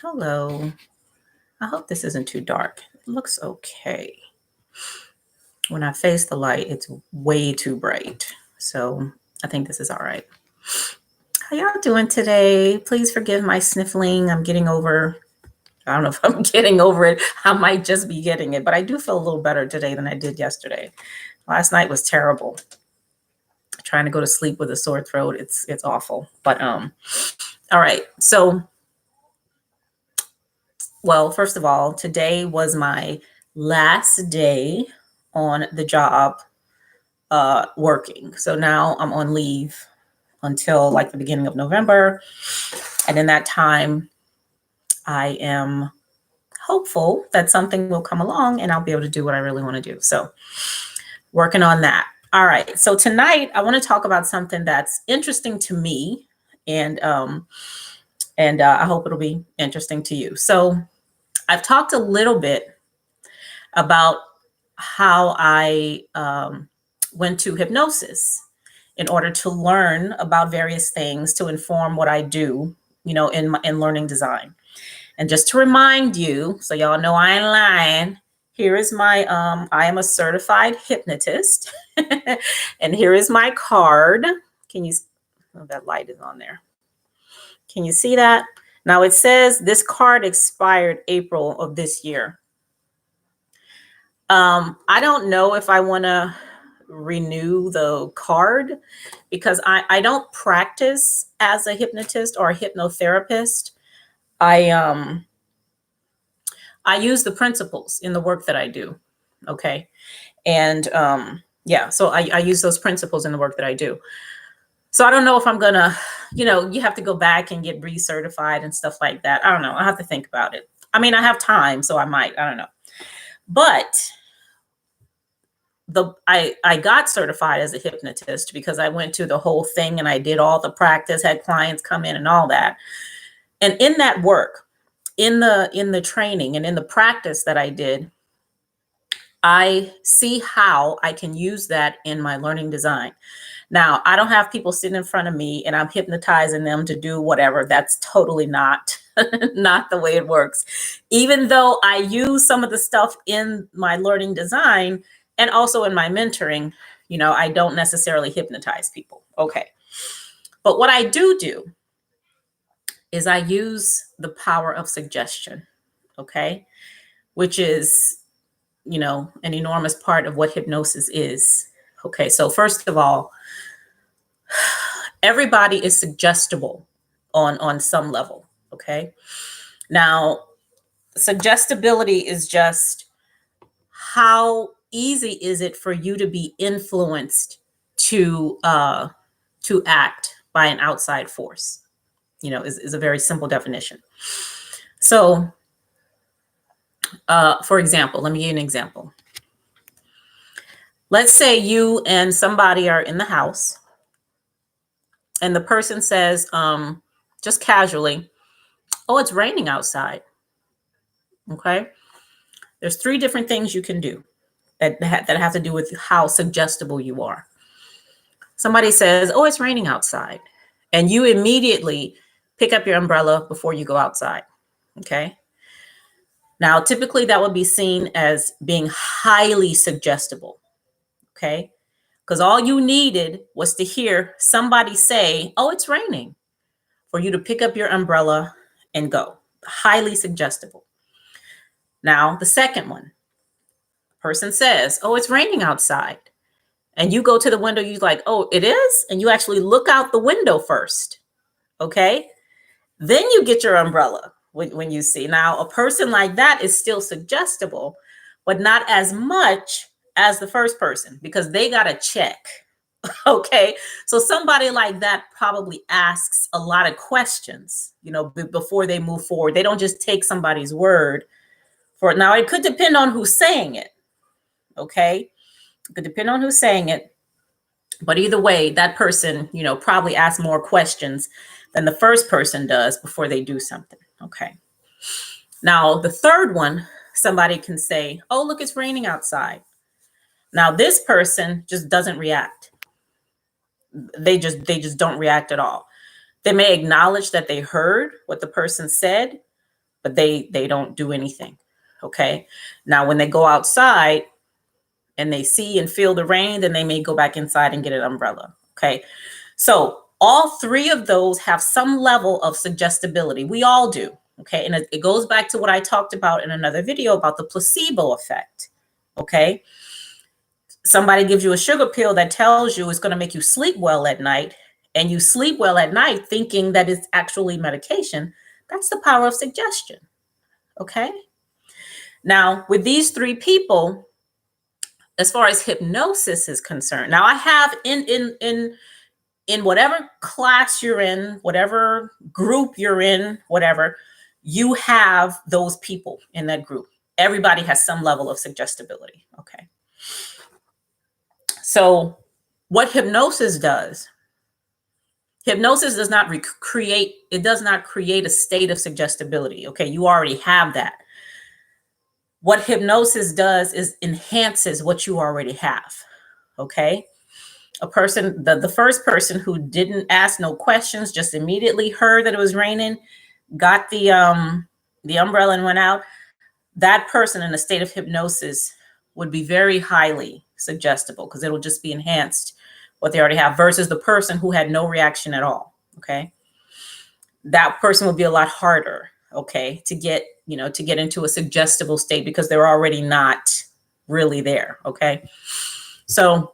Hello. I hope this isn't too dark. It looks okay. When I face the light, it's way too bright. So I think this is all right. How y'all doing today? Please forgive my sniffling. I don't know if I'm getting over it. I might just be getting it, but I do feel a little better today than I did yesterday. Last night was terrible. Trying to go to sleep with a sore throat. It's awful. But all right. So well, first of all, today was my last day on the job working. So now I'm on leave until like the beginning of November. And in that time, I am hopeful that something will come along and I'll be able to do what I really want to do. So working on that. All right. So tonight I want to talk about something that's interesting to me, and I hope it'll be interesting to you. So I've talked a little bit about how I went to hypnosis in order to learn about various things to inform what I do, in learning design. And just to remind you, so y'all know I ain't lying, here is my, I am a certified hypnotist. And here is my card. That light is on there. Can you see that? Now it says this card expired April of this year. I don't know if I want to renew the card because I don't practice as a hypnotist or a hypnotherapist. I use the principles in the work that I do. Okay. And so I use those principles in the work that I do. So I don't know if I'm gonna, you have to go back and get recertified and stuff like that. I don't know. I have to think about it. I mean, I have time, so I might. I don't know. But I got certified as a hypnotist because I went to the whole thing and I did all the practice, had clients come in and all that. And in that work, in the training and in the practice that I did, I see how I can use that in my learning design. Now, I don't have people sitting in front of me and I'm hypnotizing them to do whatever. That's totally not the way it works. Even though I use some of the stuff in my learning design and also in my mentoring, I don't necessarily hypnotize people. Okay. But what I do is I use the power of suggestion. Okay. Which is, an enormous part of what hypnosis is. Okay. So first of all, everybody is suggestible on some level. Okay. Now, suggestibility is just how easy is it for you to be influenced to act by an outside force, is a very simple definition. So, for example, let me give you an example. Let's say you and somebody are in the house and the person says, just casually, "Oh, it's raining outside." Okay. There's 3 different things you can do that have to do with how suggestible you are. Somebody says, "Oh, it's raining outside." And you immediately pick up your umbrella before you go outside. Okay. Now, typically that would be seen as being highly suggestible. Okay. Because all you needed was to hear somebody say, "Oh, it's raining," for you to pick up your umbrella and go. Highly suggestible. Now, the second one, person says, "Oh, it's raining outside." And you go to the window, you're like, "Oh, it is?" And you actually look out the window first. Okay. Then you get your umbrella when you see. Now, a person like that is still suggestible, but not as much as the first person because they got to check. Okay. So somebody like that probably asks a lot of questions, before they move forward. They don't just take somebody's word for it. Now, it could depend on who's saying it. Okay. It could depend on who's saying it. But either way, that person, probably asks more questions than the first person does before they do something. Okay. Now, the third one, somebody can say, "Oh, look, it's raining outside." Now, this person just doesn't react. They just don't react at all. They may acknowledge that they heard what the person said, but they don't do anything. Okay. Now, when they go outside and they see and feel the rain, then they may go back inside and get an umbrella. Okay. So all three of those have some level of suggestibility. We all do. Okay. And it goes back to what I talked about in another video about the placebo effect. Okay. Somebody gives you a sugar pill that tells you it's going to make you sleep well at night, and you sleep well at night thinking that it's actually medication. That's the power of suggestion. Okay. Now, with these three people, as far as hypnosis is concerned, now I have in whatever class you're in, whatever group you're in, whatever, you have those people in that group. Everybody has some level of suggestibility. Okay. So what hypnosis does not create a state of suggestibility. Okay. You already have that. What hypnosis does is enhances what you already have. Okay. A person, the first person who didn't ask no questions, just immediately heard that it was raining, got the umbrella and went out. That person in a state of hypnosis would be very highly suggestible because it'll just be enhanced what they already have, versus the person who had no reaction at all. Okay. That person will be a lot harder, okay, to get into a suggestible state because they're already not really there. Okay. So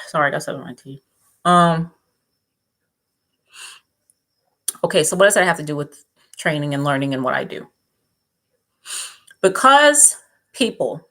sorry, I got something on my teeth. Okay, so what does that have to do with training and learning and what I do? Because people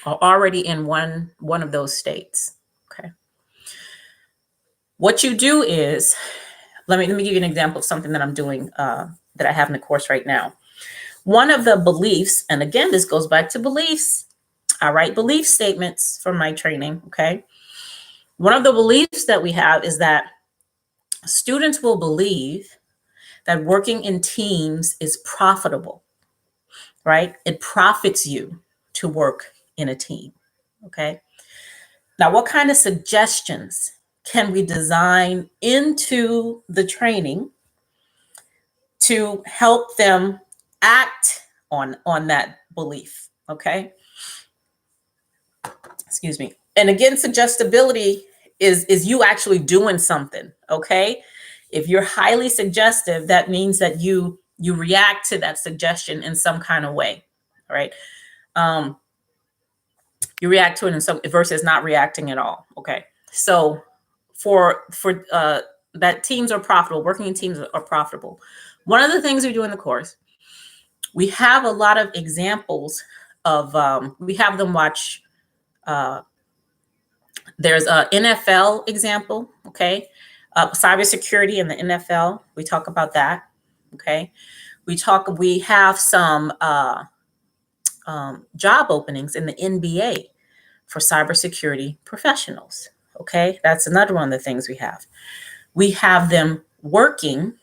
are already in one of those states. Okay. What you do is, let me give you an example of something that I'm doing that I have in the course right now. One of the beliefs, and again, this goes back to beliefs. I write belief statements for my training. Okay. One of the beliefs that we have is that students will believe that working in teams is profitable, right? It profits you to work in a team. Okay. Now, what kind of suggestions can we design into the training to help them act on that belief? Okay. Excuse me. And again, suggestibility is you actually doing something. Okay. If you're highly suggestive, that means that you react to that suggestion in some kind of way. All right. You react to it in some versus not reacting at all. Okay. So for that teams are profitable, working in teams are profitable. One of the things we do in the course, we have a lot of examples of, we have them watch, there's a NFL example, okay? Cybersecurity in the NFL, we talk about that, okay? We have some job openings in the NBA for cybersecurity professionals, okay? That's another one of the things we have. We have them working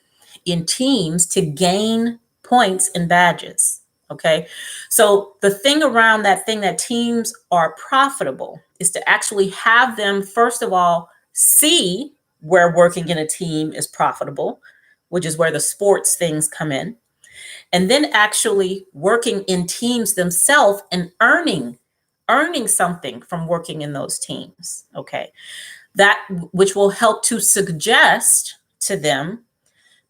in teams to gain points and badges, okay? So the thing around that thing that teams are profitable is to actually have them, first of all, see where working in a team is profitable, which is where the sports things come in, and then actually working in teams themselves and earning something from working in those teams, okay? That which will help to suggest to them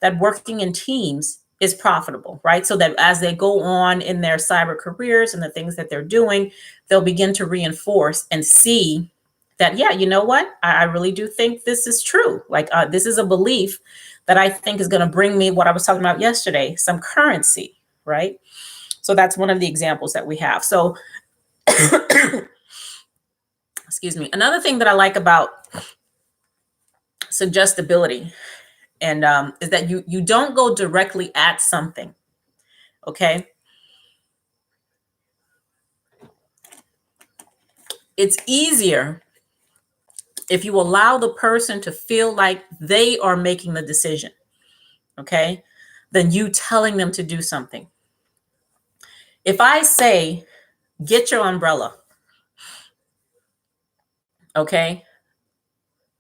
that working in teams is profitable, right? So that as they go on in their cyber careers and the things that they're doing, they'll begin to reinforce and see that, yeah, you know what? I really do think this is true. Like this is a belief that I think is going to bring me what I was talking about yesterday, some currency, right? So that's one of the examples that we have. So, excuse me. Another thing that I like about suggestibility and is that you don't go directly at something, okay? It's easier if you allow the person to feel like they are making the decision, okay, than you telling them to do something. If I say, get your umbrella, okay,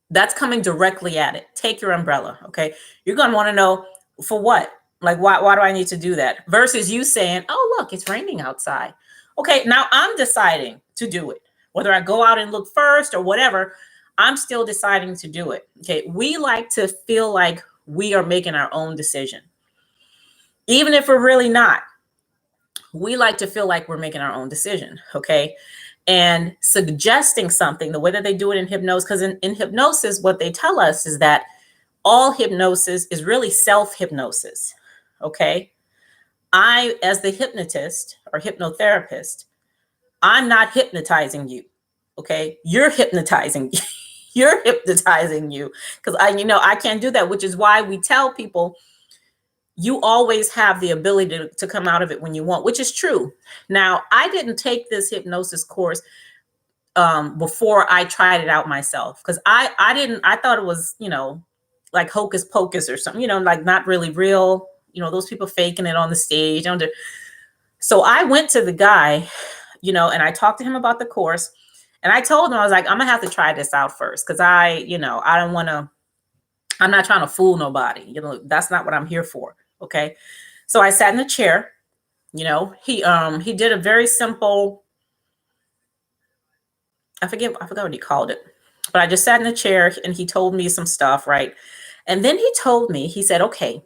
that's coming directly at it. Take your umbrella, okay? You're going to want to know for what? Like, why do I need to do that? Versus you saying, oh, look, it's raining outside. Okay, now I'm deciding to do it. Whether I go out and look first or whatever, I'm still deciding to do it. Okay, we like to feel like we are making our own decision. Even if we're really not, we like to feel like we're making our own decision. Okay. And suggesting something, the way that they do it in hypnosis, because in hypnosis, what they tell us is that all hypnosis is really self-hypnosis. Okay. I, as the hypnotist or hypnotherapist, I'm not hypnotizing you. Okay. You're hypnotizing. You're hypnotizing you. Because I can't do that, which is why we tell people you always have the ability to come out of it when you want, which is true. Now, I didn't take this hypnosis course before I tried it out myself, because I thought it was, like hocus pocus or something, like not really real, those people faking it on the stage. So I went to the guy, and I talked to him about the course, and I told him, I was like, I'm gonna have to try this out first, because I don't want to, I'm not trying to fool nobody. That's not what I'm here for. Okay. So I sat in a chair, he did a very simple, I forgot what he called it, but I just sat in a chair and he told me some stuff. Right. And then he said, okay,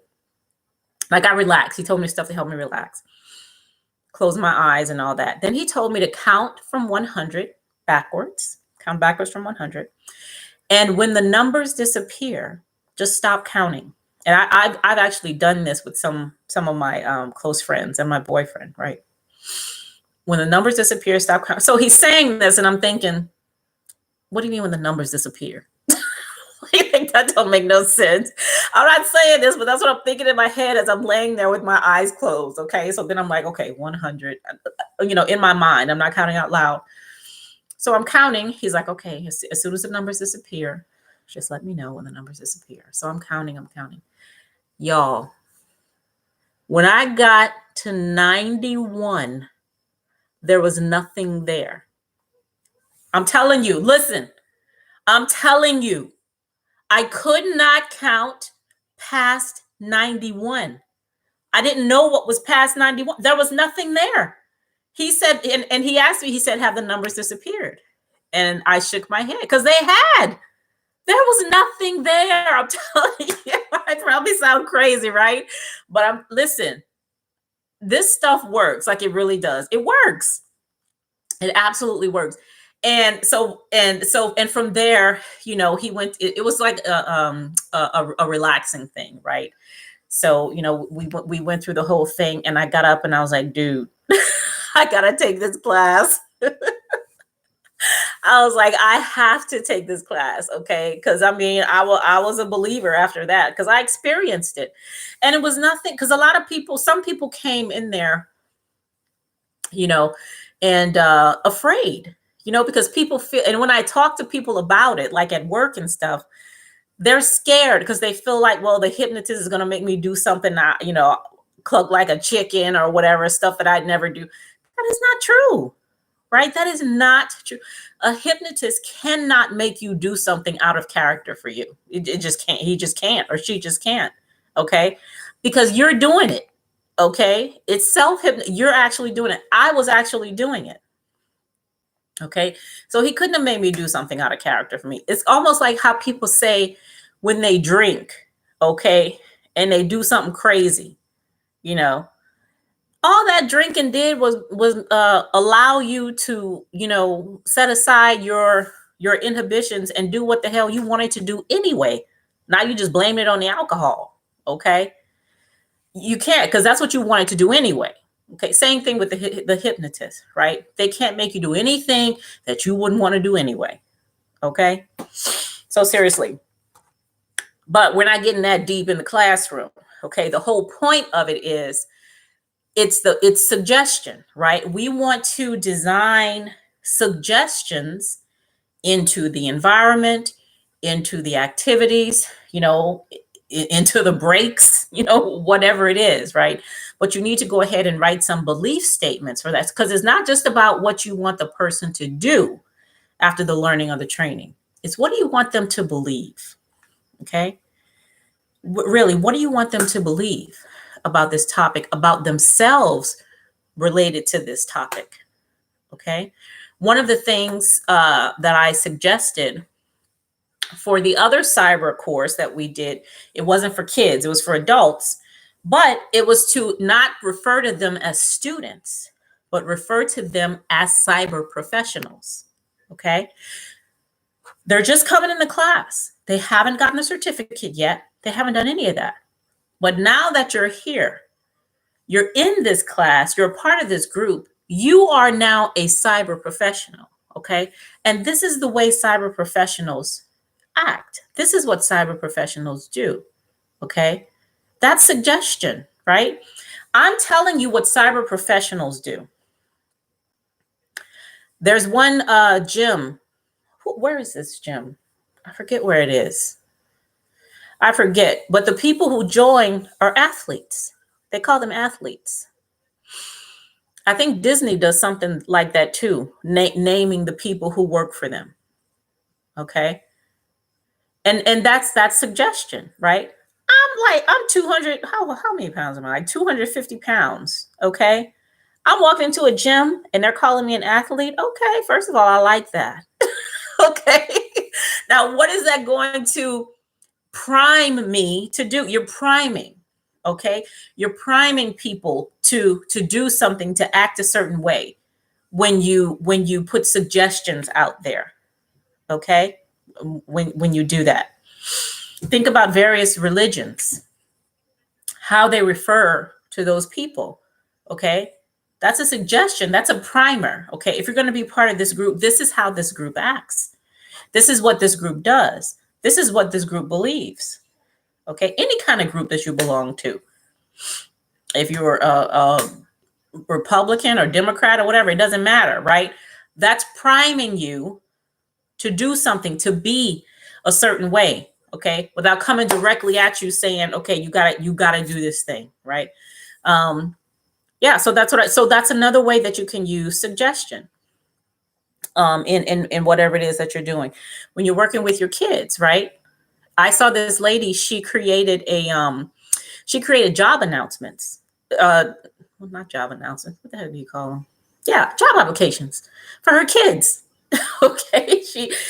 like I relaxed. He told me stuff to help me relax, close my eyes and all that. Then he told me to count from 100 backwards, count backwards from 100. And when the numbers disappear, just stop counting. And I've actually done this with some of my close friends and my boyfriend, right? When the numbers disappear, stop counting. So he's saying this, and I'm thinking, what do you mean when the numbers disappear? That don't make no sense. I'm not saying this, but that's what I'm thinking in my head as I'm laying there with my eyes closed. Okay, so then I'm like, okay, 100. In my mind, I'm not counting out loud. So I'm counting. He's like, okay, as soon as the numbers disappear, just let me know when the numbers disappear. So I'm counting. Y'all, when I got to 91, there was nothing there. I'm telling you, listen, I'm telling you, I could not count past 91. I didn't know what was past 91. There was nothing there. He said, and he asked me, he said, have the numbers disappeared? And I shook my head because they had. There was nothing there. I'm telling you, I probably sound crazy, right? But listen, this stuff works. Like, it really does. It works. It absolutely works. And from there, he went. It was like a relaxing thing, right? So we went through the whole thing, and I got up and I was like, dude, I gotta take this class. I was like, I have to take this class, okay? Because I was a believer after that, because I experienced it, and it was nothing. Because some people came in there, and afraid, because people feel, and when I talk to people about it, like at work and stuff, they're scared because they feel like, well, the hypnotist is going to make me do something, cluck like a chicken or whatever, stuff that I'd never do. That is not true. Right? That is not true. A hypnotist cannot make you do something out of character for you. It just can't. He just can't, or she just can't. Okay? Because you're doing it. Okay? It's self-hypnosis. You're actually doing it. I was actually doing it. Okay? So he couldn't have made me do something out of character for me. It's almost like how people say when they drink, okay, and they do something crazy, all that drinking did was allow you to, set aside your inhibitions and do what the hell you wanted to do anyway. Now you just blame it on the alcohol. Okay. You can't, because that's what you wanted to do anyway. Okay. Same thing with the hypnotist, right? They can't make you do anything that you wouldn't want to do anyway. Okay. So seriously, but we're not getting that deep in the classroom. Okay. The whole point of it is, it's suggestion, right? We want to design suggestions into the environment, into the activities, into the breaks, whatever it is, right? But you need to go ahead and write some belief statements for that, because it's not just about what you want the person to do after the learning or the training. It's what do you want them to believe? Okay. Really, what do you want them to believe? about this topic, about themselves related to this topic. Okay. One of the things that I suggested for the other cyber course that we did, it wasn't for kids, it was for adults, but it was to not refer to them as students, but refer to them as cyber professionals. Okay. They're just coming into class. They haven't gotten a certificate yet. They haven't done any of that. But now that you're here, you're in this class, you're a part of this group, you are now a cyber professional. Okay. And this is the way cyber professionals act. This is what cyber professionals do. Okay. That's suggestion, right? I'm telling you what cyber professionals do. There's one gym. Where is this gym? I forget where it is. I forget. But the people who join are athletes. They call them athletes. I think Disney does something like that too, naming the people who work for them. Okay. And that's suggestion, right? I'm 200. How many pounds am I? Like 250 pounds. Okay. I'm walking into a gym and they're calling me an athlete. Okay. First of all, I like that. Okay. Now, what is that going to prime me to do? You're priming. Okay. You're priming people to do something, to act a certain way when you put suggestions out there. Okay. When you do that. Think about various religions, how they refer to those people. Okay. That's a suggestion. That's a primer. Okay. If you're going to be part of this group, this is how this group acts. This is what this group does. This is what this group believes. Okay. Any kind of group that you belong to. If you're a Republican or Democrat or whatever, it doesn't matter, right? That's priming you to do something, to be a certain way. Okay. Without coming directly at you saying, okay, you gotta do this thing. Right. Yeah. So that's another way that you can use suggestion. In whatever it is that you're doing. When you're working with your kids, right? I saw this lady, she created job announcements. Well, not job announcements. What the hell do you call them? Yeah, job applications for her kids. Okay.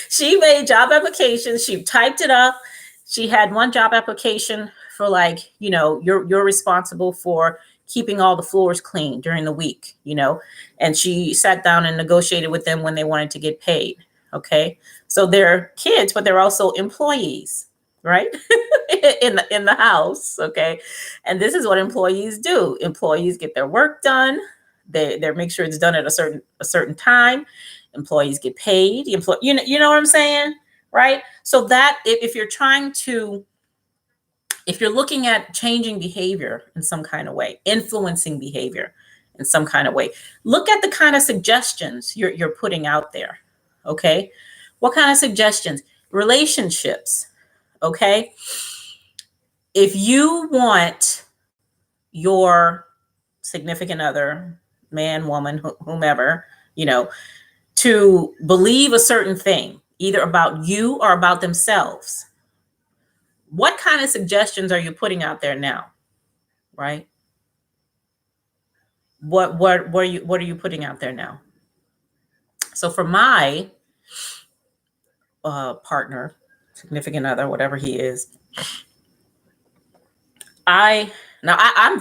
She made job applications. She typed it up. She had one job application for like, you're responsible for keeping all the floors clean during the week, and she sat down and negotiated with them when they wanted to get paid. Okay. So they're kids, but they're also employees, right? in the house. Okay. And this is what employees do. Employees get their work done. They make sure it's done at a certain time. Employees get paid. You know what I'm saying? Right. So that if you're looking at changing behavior in some kind of way, influencing behavior in some kind of way, look at the kind of suggestions you're putting out there. Okay. What kind of suggestions? Relationships. Okay. If you want your significant other, man, woman, whomever, to believe a certain thing, either about you or about themselves, what kind of suggestions are you putting out there now? Right? What are you putting out there now? So for my partner, significant other, whatever he is, I'm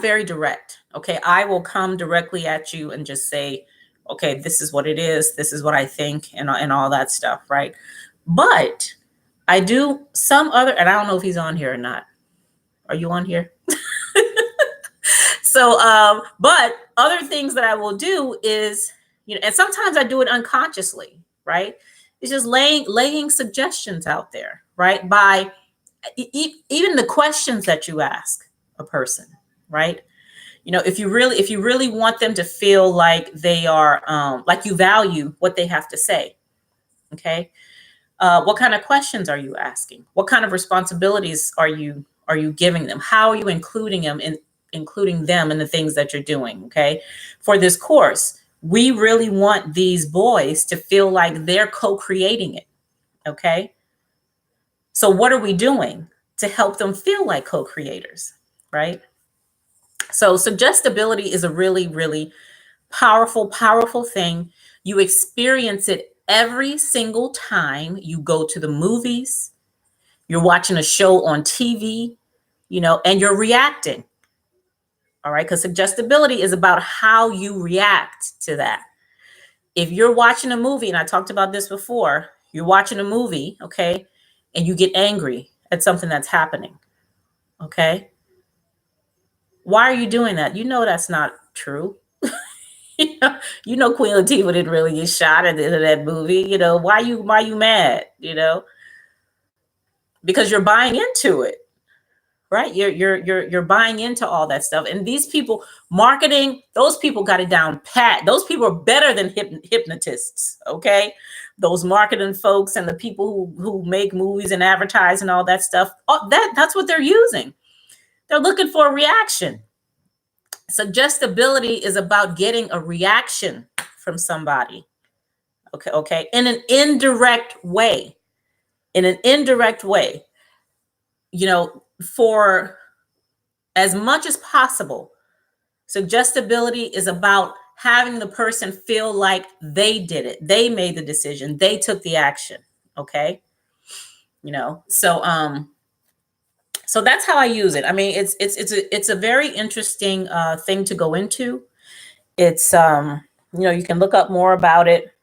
very direct. Okay. I will come directly at you and just say, okay, this is what it is. This is what I think, and all that stuff. Right. But I do some other, and I don't know if he's on here or not. Are you on here? So, but other things that I will do is, and sometimes I do it unconsciously, right? It's just laying suggestions out there, right? By even the questions that you ask a person, right? If you really want them to feel like they are, like you value what they have to say. Okay. What kind of questions are you asking? What kind of responsibilities are you giving them? How are you including them in the things that you're doing? Okay. For this course, we really want these boys to feel like they're co-creating it. Okay. So what are we doing to help them feel like co-creators? Right. So suggestibility is a really, really powerful, powerful thing. You experience it every single time you go to the movies, you're watching a show on TV, and you're reacting. All right. Because suggestibility is about how you react to that. If you're watching a movie, and I talked about this before, you're watching a movie, okay, and you get angry at something that's happening, okay? Why are you doing that? You know that's not true. Queen Latifah didn't really get shot at the end of that movie. Why you mad? Because you're buying into it, right? You're buying into all that stuff. And these people marketing, those people got it down pat. Those people are better than hypnotists, okay? Those marketing folks and the people who make movies and advertise and all that stuff, that's what they're using. They're looking for a reaction. Suggestibility is about getting a reaction from somebody. Okay, in an indirect way. In an indirect way, for as much as possible, suggestibility is about having the person feel like they did it. They made the decision. They took the action. Okay. So that's how I use it. I mean, it's a very interesting thing to go into. It's you can look up more about it.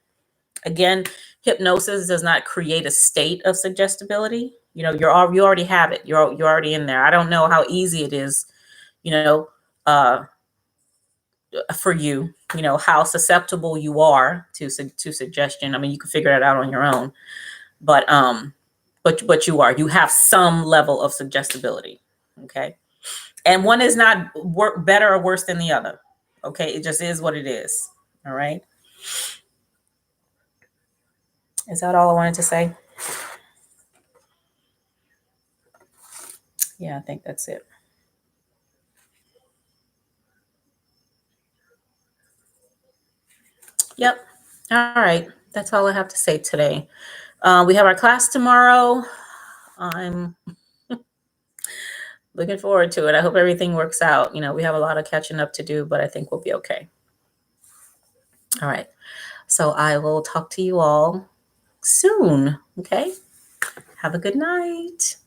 Again, hypnosis does not create a state of suggestibility. You already have it. You're already in there. I don't know how easy it is, uh, for you. How susceptible you are to suggestion. I mean, you can figure it out on your own, but you have some level of suggestibility. Okay, and one is not better or worse than the other. Okay, it just is what it is. All right. Is that all I wanted to say? Yeah, I think that's it. Yep. All right. That's all I have to say today. We have our class tomorrow. I'm looking forward to it. I hope everything works out. We have a lot of catching up to do, but I think we'll be okay. All right. So I will talk to you all soon. Okay. Have a good night.